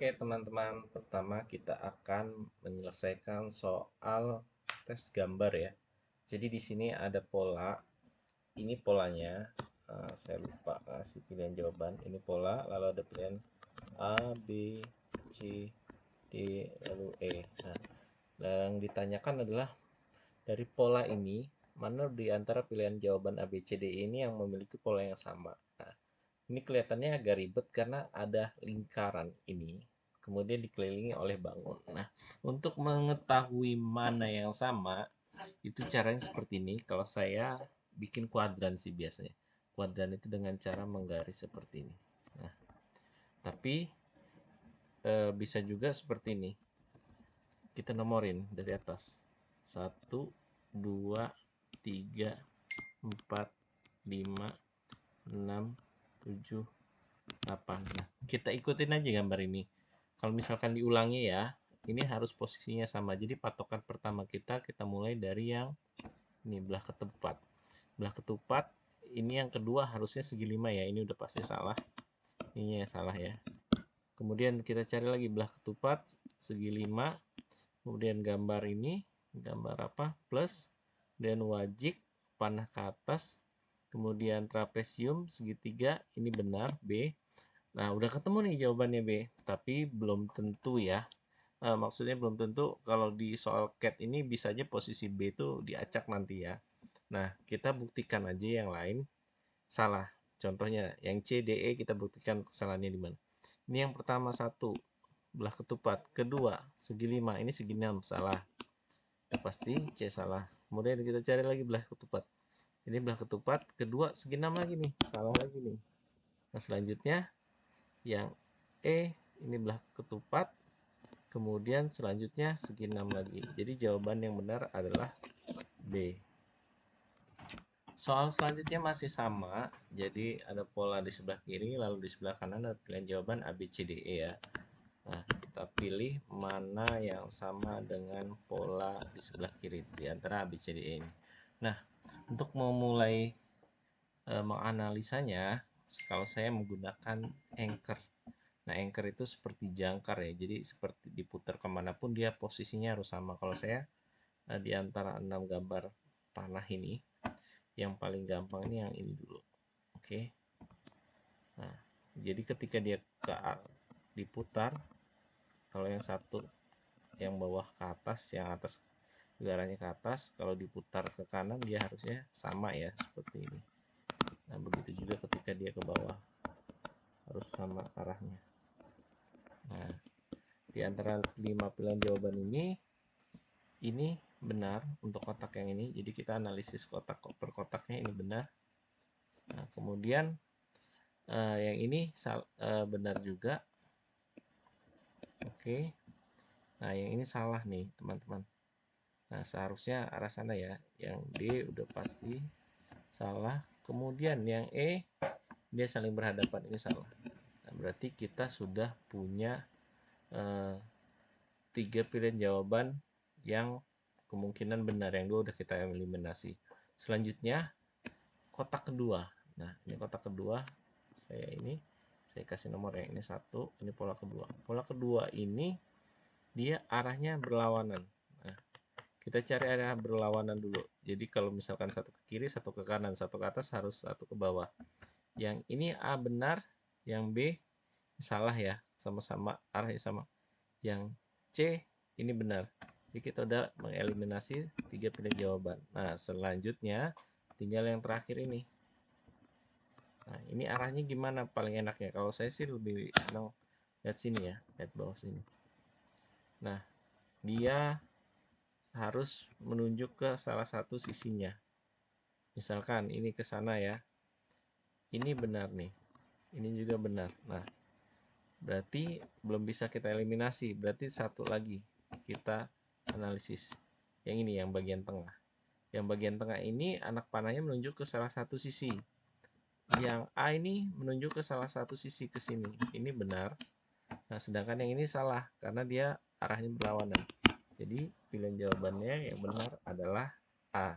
Oke, teman-teman, pertama kita akan menyelesaikan soal tes gambar ya. Jadi di sini ada pola, ini polanya. Saya lupa kasih pilihan jawaban. Ini pola, lalu ada pilihan A, B, C, D, lalu E. Nah, yang ditanyakan adalah dari pola ini, mana di antara pilihan jawaban A, B, C, D ini yang memiliki pola yang sama. Nah, ini kelihatannya agak ribet karena ada lingkaran ini, kemudian dikelilingi oleh bangun. Nah, untuk mengetahui mana yang sama, itu caranya seperti ini. Kalau saya bikin kuadran sih biasanya. Kuadran itu dengan cara menggaris seperti ini. Nah, tapi bisa juga seperti ini. Kita nomorin dari atas. 1, 2, 3, 4, 5, 6, 7, 8. Nah, kita ikutin aja gambar ini. Kalau misalkan diulangi ya, ini harus posisinya sama. Jadi patokan pertama kita mulai dari yang ini belah ketupat. Belah ketupat ini yang kedua harusnya segi 5 ya. Ini udah pasti salah. Ini yang salah ya. Kemudian kita cari lagi belah ketupat segi 5. Kemudian gambar ini, gambar apa? Plus. Dan wajik panah ke atas. Kemudian trapesium segitiga, ini benar B. Nah, udah ketemu nih jawabannya B, tapi belum tentu ya. Maksudnya belum tentu kalau di soal CAT ini bisa aja posisi B itu diacak nanti ya. Nah, kita buktikan aja yang lain salah. Contohnya, yang C, D, E kita buktikan kesalahannya di mana. Ini yang pertama 1, belah ketupat. Kedua, segi 5, ini segi 6, salah. Ya, pasti C salah. Kemudian kita cari lagi belah ketupat. Ini belah ketupat, kedua segi 6 lagi nih, salah lagi nih. Nah, selanjutnya yang E ini belah ketupat, kemudian selanjutnya segi 6 lagi. Jadi jawaban yang benar adalah B. Soal selanjutnya masih sama, jadi ada pola di sebelah kiri, lalu di sebelah kanan ada pilihan jawaban A, B, C, D, E ya. Nah, kita pilih mana yang sama dengan pola di sebelah kiri di antara A, B, C, D, E ini. Nah, untuk memulai menganalisanya, kalau saya menggunakan anchor. Nah, anchor itu seperti jangkar ya, jadi seperti diputar kemanapun dia posisinya harus sama. Kalau saya di antara 6 gambar panah ini, yang paling gampang ini yang ini dulu. Oke. Nah, jadi ketika dia diputar, kalau yang satu yang bawah ke atas, yang atas arahnya ke atas, kalau diputar ke kanan dia harusnya sama ya, seperti ini. Nah, begitu juga ketika dia ke bawah, harus sama arahnya. Nah, di antara 5 pilihan jawaban ini benar untuk kotak yang ini. Jadi kita analisis kotak per kotaknya ini benar. Nah, kemudian yang ini benar juga. Oke. Nah, yang ini salah nih, teman-teman. Nah, seharusnya arah sana ya. Yang D udah pasti salah. Kemudian yang E dia saling berhadapan, ini salah. Nah, berarti kita sudah punya 3 pilihan jawaban yang kemungkinan benar. Yang 2 udah kita eliminasi. Selanjutnya kotak kedua. Nah, ini kotak kedua. Saya kasih nomor yang ini 1, ini pola kedua. Pola kedua ini dia arahnya berlawanan. Nah, kita cari arah berlawanan dulu. Jadi kalau misalkan satu ke kiri, satu ke kanan, satu ke atas, harus satu ke bawah. Yang ini A benar, yang B salah ya, sama-sama arahnya sama. Yang C ini benar. Jadi kita udah mengeliminasi 3 pilihan jawaban. Nah, selanjutnya tinggal yang terakhir ini. Nah, ini arahnya gimana paling enaknya? Kalau saya sih lebih senang lihat sini ya, lihat bawah sini. Nah, dia harus menunjuk ke salah satu sisinya. Misalkan ini ke sana ya. Ini benar nih. Ini juga benar. Nah, berarti belum bisa kita eliminasi. Berarti satu lagi kita analisis. Yang ini yang bagian tengah. Yang bagian tengah ini anak panahnya menunjuk ke salah satu sisi. Yang A ini menunjuk ke salah satu sisi ke sini. Ini benar. Nah, sedangkan yang ini salah karena dia arahnya berlawanan. Jadi pilihan jawabannya yang benar adalah A.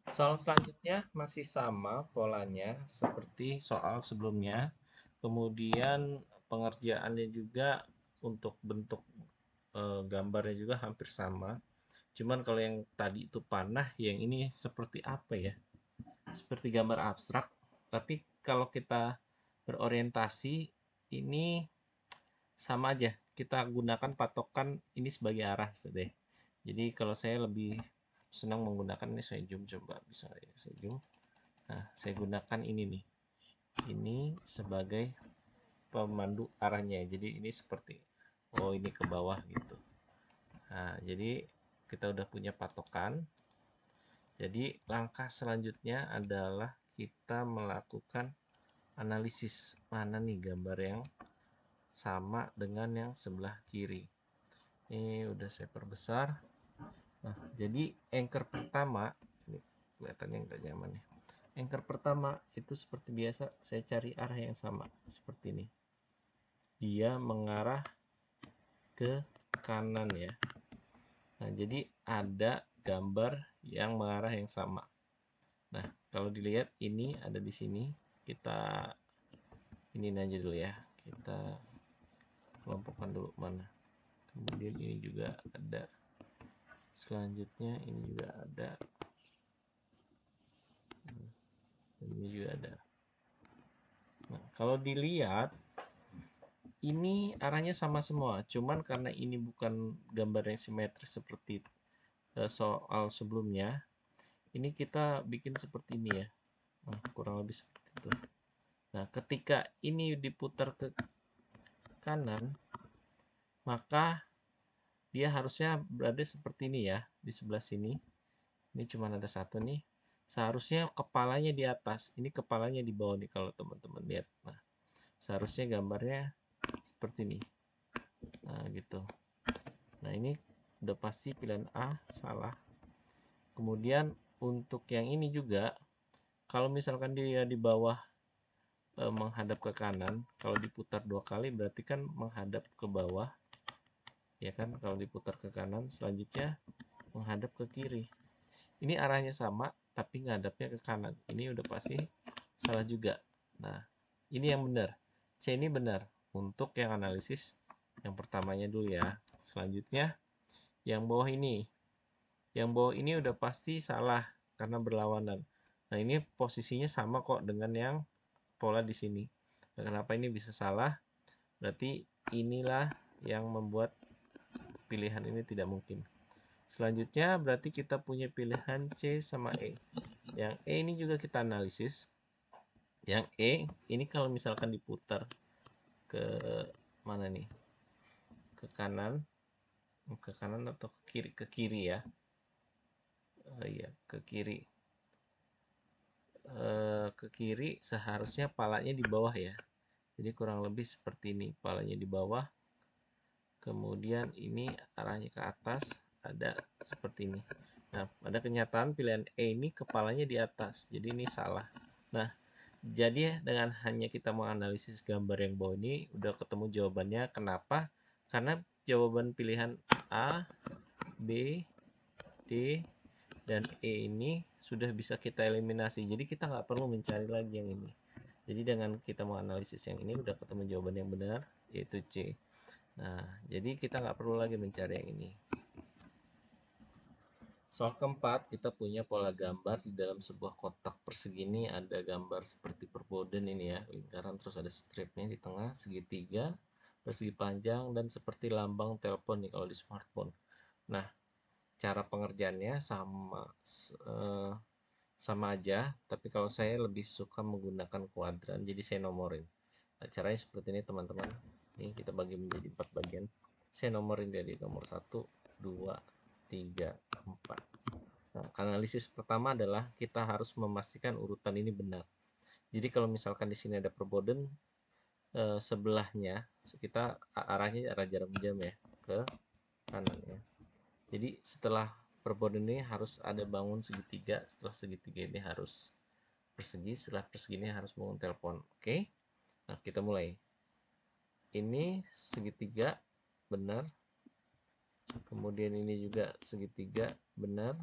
Soal selanjutnya masih sama polanya seperti soal sebelumnya. Kemudian pengerjaannya juga untuk bentuk gambarnya juga hampir sama. Cuman kalau yang tadi itu panah, yang ini seperti apa ya? Seperti gambar abstrak. Tapi kalau kita berorientasi, ini sama aja. Kita gunakan patokan ini sebagai arah deh. Jadi kalau saya lebih senang menggunakan ini, saya zoom coba, bisa ya saya zoom. Nah, saya gunakan ini nih. Ini sebagai pemandu arahnya. Jadi ini seperti oh ini ke bawah gitu. Nah, jadi kita udah punya patokan. Jadi langkah selanjutnya adalah kita melakukan analisis mana nih gambar yang sama dengan yang sebelah kiri. Ini udah saya perbesar. Nah, jadi anchor pertama, ini kelihatannya nggak nyaman nih. Anchor pertama itu seperti biasa, saya cari arah yang sama, seperti ini. Dia mengarah ke kanan ya. Nah, jadi ada gambar yang mengarah yang sama. Nah, kalau dilihat ini ada di sini, kita ini aja dulu ya. Kita kelompokkan dulu mana. Kemudian ini juga ada. Selanjutnya ini juga ada. Ini juga ada. Nah, kalau dilihat ini arahnya sama semua, cuman karena ini bukan gambar yang simetris seperti soal sebelumnya, ini kita bikin seperti ini ya. Nah, kurang lebih seperti itu. Nah, ketika ini diputar ke kanan, maka dia harusnya berada seperti ini ya, di sebelah sini. Ini cuma ada satu nih. Seharusnya kepalanya di atas, ini kepalanya di bawah nih kalau teman-teman lihat. Nah, seharusnya gambarnya seperti ini. Nah, gitu. Nah, ini udah pasti pilihan A salah. Kemudian untuk yang ini juga, kalau misalkan dia di bawah menghadap ke kanan, kalau diputar 2 kali berarti kan menghadap ke bawah. Ya kan, kalau diputar ke kanan, selanjutnya menghadap ke kiri. Ini arahnya sama, tapi ngadapnya ke kanan. Ini udah pasti salah juga. Nah, ini yang benar. C ini benar untuk yang analisis yang pertamanya dulu ya. Selanjutnya, yang bawah ini. Yang bawah ini udah pasti salah karena berlawanan. Nah, ini posisinya sama kok dengan yang pola di sini. Nah, kenapa ini bisa salah? Berarti inilah yang membuat pilihan ini tidak mungkin. Selanjutnya berarti kita punya pilihan C sama E. Yang E ini juga kita analisis. Yang E ini kalau misalkan diputar ke mana nih? Ke kanan atau ke kiri? Ke kiri ya. Iya, ke kiri. Ke kiri seharusnya palanya di bawah ya. Jadi kurang lebih seperti ini, palanya di bawah. Kemudian ini arahnya ke atas, ada seperti ini. Nah, pada kenyataan pilihan E ini kepalanya di atas, jadi ini salah. Nah, jadi dengan hanya kita menganalisis gambar yang bawah ini, udah ketemu jawabannya. Kenapa? Karena jawaban pilihan A, B, D, dan E ini sudah bisa kita eliminasi. Jadi kita nggak perlu mencari lagi yang ini. Jadi dengan kita menganalisis yang ini, udah ketemu jawaban yang benar, yaitu C. Nah, jadi kita nggak perlu lagi mencari yang ini. Soal keempat, kita punya pola gambar di dalam sebuah kotak persegi. Ini ada gambar seperti perboden ini ya, lingkaran, terus ada stripnya di tengah, segitiga, persegi panjang, dan seperti lambang telepon nih kalau di smartphone. Nah, cara pengerjaannya sama aja, tapi kalau saya lebih suka menggunakan kuadran, jadi saya nomorin. Nah, caranya seperti ini teman-teman. Ini kita bagi menjadi 4 bagian. Saya nomorin dari nomor 1, 2, 3, 4. Nah, analisis pertama adalah kita harus memastikan urutan ini benar. Jadi kalau misalkan di sini ada perboden, sebelahnya kita arahnya arah jarum jam ya ke kanan ya. Jadi setelah perboden ini harus ada bangun segitiga, setelah segitiga ini harus persegi, setelah persegi ini harus bangun telepon. Oke. Nah, kita mulai. Ini segitiga benar, kemudian ini juga segitiga benar,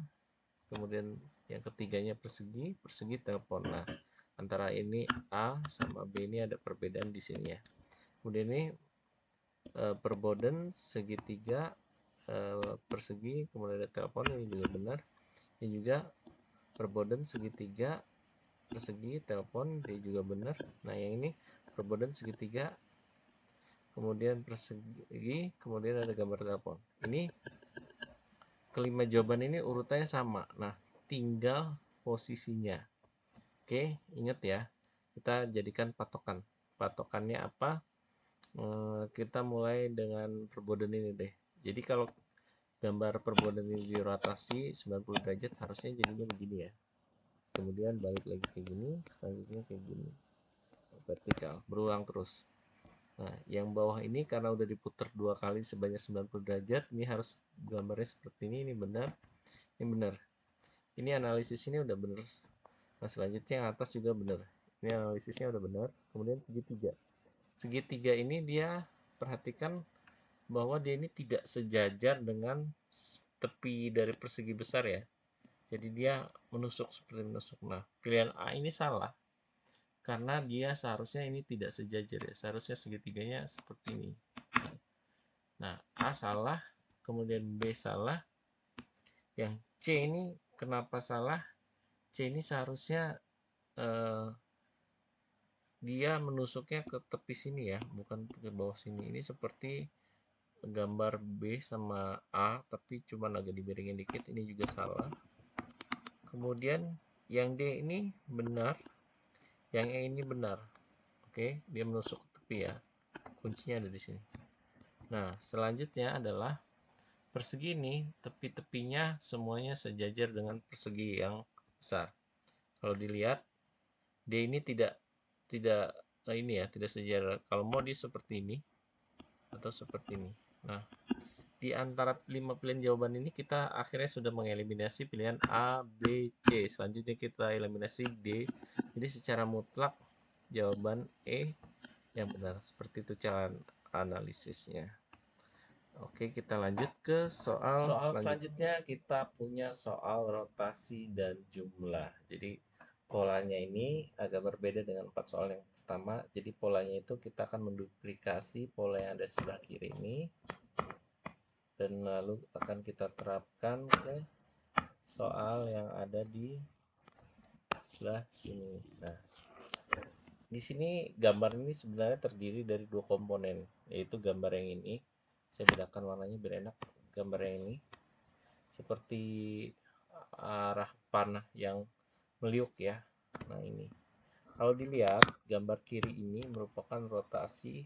kemudian yang ketiganya persegi, persegi telepon. Nah, antara ini A sama B ini ada perbedaan di sini ya. Kemudian ini perboden segitiga persegi, kemudian ada telepon, ini juga benar. Ini juga perboden segitiga persegi telepon, dia juga benar. Nah, yang ini perboden segitiga kemudian persegi, kemudian ada gambar telepon. Ini kelima jawaban ini urutannya sama. Nah, tinggal posisinya. Oke, ingat ya. Kita jadikan patokan. Patokannya apa? Kita mulai dengan perboden ini deh. Jadi kalau gambar perboden ini dirotasi 90 derajat, harusnya jadinya begini ya. Kemudian balik lagi kayak gini, selanjutnya kayak gini. Vertikal, berulang terus. Nah, yang bawah ini karena udah diputar 2 kali sebanyak 90 derajat, ini harus gambarnya seperti ini benar. Ini benar. Ini analisis ini udah benar. Nah, selanjutnya yang atas juga benar. Ini analisisnya udah benar. Kemudian segitiga. Segitiga ini dia perhatikan bahwa dia ini tidak sejajar dengan tepi dari persegi besar ya. Jadi dia menusuk seperti menusuk. Nah, pilihan A ini salah. Karena dia seharusnya ini tidak sejajar ya. Seharusnya segitiganya seperti ini. Nah, A salah, kemudian B salah. Yang C ini kenapa salah? C ini seharusnya dia menusuknya ke tepi sini ya, bukan ke bawah sini. Ini seperti gambar B sama A, tapi cuma agak dimiringin dikit. Ini juga salah. Kemudian yang D ini benar, yang E ini benar. Oke, dia menusuk ke tepi ya. Kuncinya ada di sini. Nah, selanjutnya adalah persegi ini, tepi-tepinya semuanya sejajar dengan persegi yang besar. Kalau dilihat, D ini tidak ini ya, tidak sejajar. Kalau mau dia seperti ini atau seperti ini. Nah, di antara 5 pilihan jawaban ini kita akhirnya sudah mengeliminasi pilihan A, B, C. Selanjutnya kita eliminasi D. Jadi secara mutlak jawaban E yang benar. Seperti itu cara analisisnya. Oke, kita lanjut ke soal selanjutnya. Kita punya soal rotasi dan jumlah. Jadi polanya ini agak berbeda dengan 4 soal yang pertama. Jadi polanya itu kita akan menduplikasi pola yang ada sebelah kiri ini, dan lalu akan kita terapkan ke soal yang ada di sebelah sini. Nah, di sini gambar ini sebenarnya terdiri dari 2 komponen, yaitu gambar yang ini. Saya bedakan warnanya biar enak. Gambar yang ini seperti arah panah yang meliuk ya. Nah, ini. Kalau dilihat, gambar kiri ini merupakan rotasi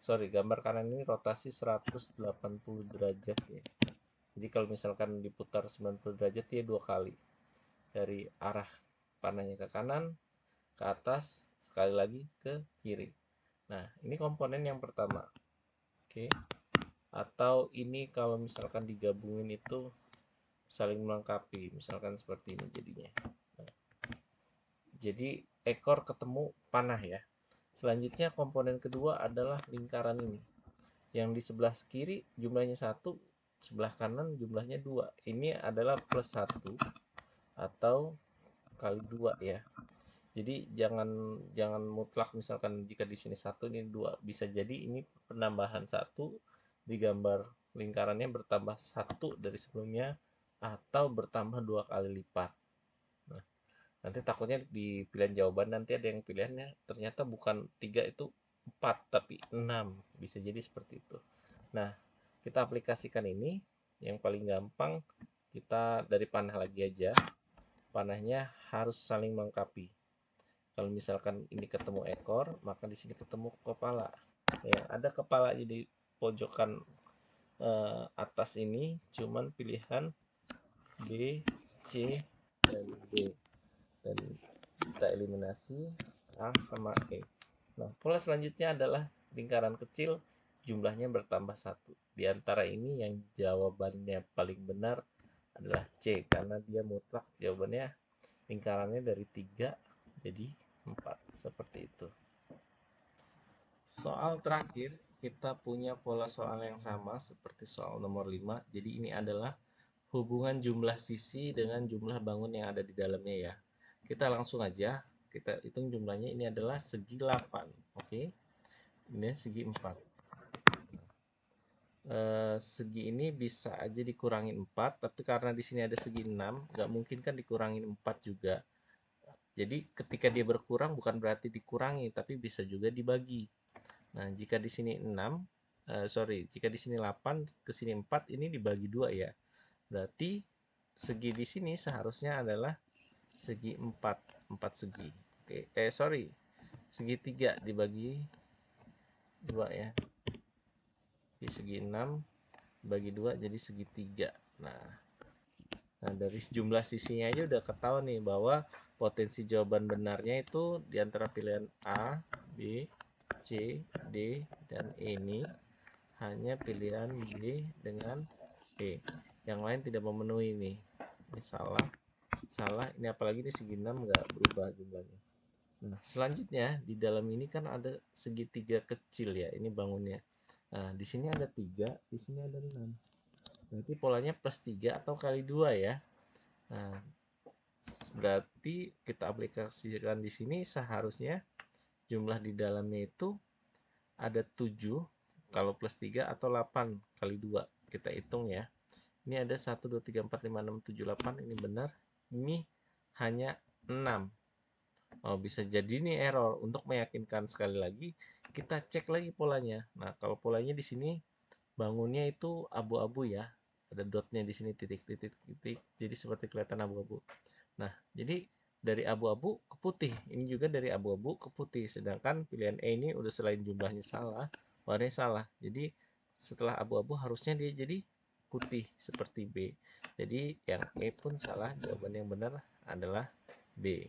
gambar kanan ini rotasi 180 derajat ya. Jadi kalau misalkan diputar 90 derajat dia 2 kali. Dari arah panahnya ke kanan, ke atas, sekali lagi ke kiri. Nah, ini komponen yang pertama. Oke. Atau ini kalau misalkan digabungin itu saling melengkapi, misalkan seperti ini jadinya. Nah, jadi ekor ketemu panah ya. Selanjutnya komponen kedua adalah lingkaran ini. Yang di sebelah kiri jumlahnya 1, sebelah kanan jumlahnya 2. Ini adalah plus 1 atau kali 2 ya. Jadi jangan mutlak misalkan jika di sini 1 ini 2. Bisa jadi ini penambahan 1 di gambar lingkarannya bertambah 1 dari sebelumnya atau bertambah 2 kali lipat. Nah, nanti takutnya di pilihan jawaban nanti ada yang pilihannya ternyata bukan 3 itu 4 tapi 6. Bisa jadi seperti itu. Nah, kita aplikasikan ini. Yang paling gampang kita dari panah lagi aja. Panahnya harus saling melengkapi. Kalau misalkan ini ketemu ekor, maka di sini ketemu kepala. Ya, ada kepala di pojokan atas ini, cuman pilihan B, C, dan D. Dan kita eliminasi A sama E. Nah, pola selanjutnya adalah lingkaran kecil, jumlahnya bertambah 1. Di antara ini yang jawabannya paling benar adalah C, karena dia mutlak jawabannya lingkarannya dari 3 jadi 4. Seperti itu. Soal terakhir, kita punya pola soal yang sama seperti soal nomor 5. Jadi ini adalah hubungan jumlah sisi dengan jumlah bangun yang ada di dalamnya ya. Kita langsung aja, kita hitung jumlahnya, ini adalah segi 8. Oke, ini segi 4. Segi ini bisa aja dikurangin 4, tapi karena di sini ada segi 6, nggak mungkin kan dikurangin 4 juga. Jadi ketika dia berkurang bukan berarti dikurangi, tapi bisa juga dibagi. Nah, jika di sini 6, jika di sini 8, ke sini 4, ini dibagi 2 ya. Berarti segi di sini seharusnya adalah segi 4, 4 segi. Oke, segitiga dibagi 2 ya. Di segi 6 bagi 2 jadi segitiga. Nah, dari jumlah sisinya aja udah ketahuan nih bahwa potensi jawaban benarnya itu di antara pilihan A, B, C, D, dan E ini hanya pilihan B dengan E. Yang lain tidak memenuhi nih. Ini salah. Salah. Ini apalagi ini segi 6 nggak berubah jumlahnya. Nah, selanjutnya di dalam ini kan ada segitiga kecil ya. Ini bangunnya. Nah, di sini ada 3, di sini ada 6. Berarti polanya plus 3 atau kali 2 ya. Nah, berarti kita aplikasikan di sini seharusnya jumlah di dalamnya itu ada 7 kalau plus 3 atau 8 kali 2. Kita hitung ya. Ini ada 1, 2, 3, 4, 5, 6, 7, 8. Ini benar. Ini hanya 6. Oh, bisa jadi ini error. Untuk meyakinkan sekali lagi, kita cek lagi polanya. Nah, kalau polanya di sini bangunnya itu abu-abu ya. Ada dotnya di sini, titik-titik, titik. Jadi seperti kelihatan abu-abu. Nah, jadi dari abu-abu ke putih. Ini juga dari abu-abu ke putih. Sedangkan pilihan E ini udah selain jumlahnya salah, warnanya salah. Jadi setelah abu-abu harusnya dia jadi putih seperti B. Jadi yang E pun salah, jawaban yang benar adalah B.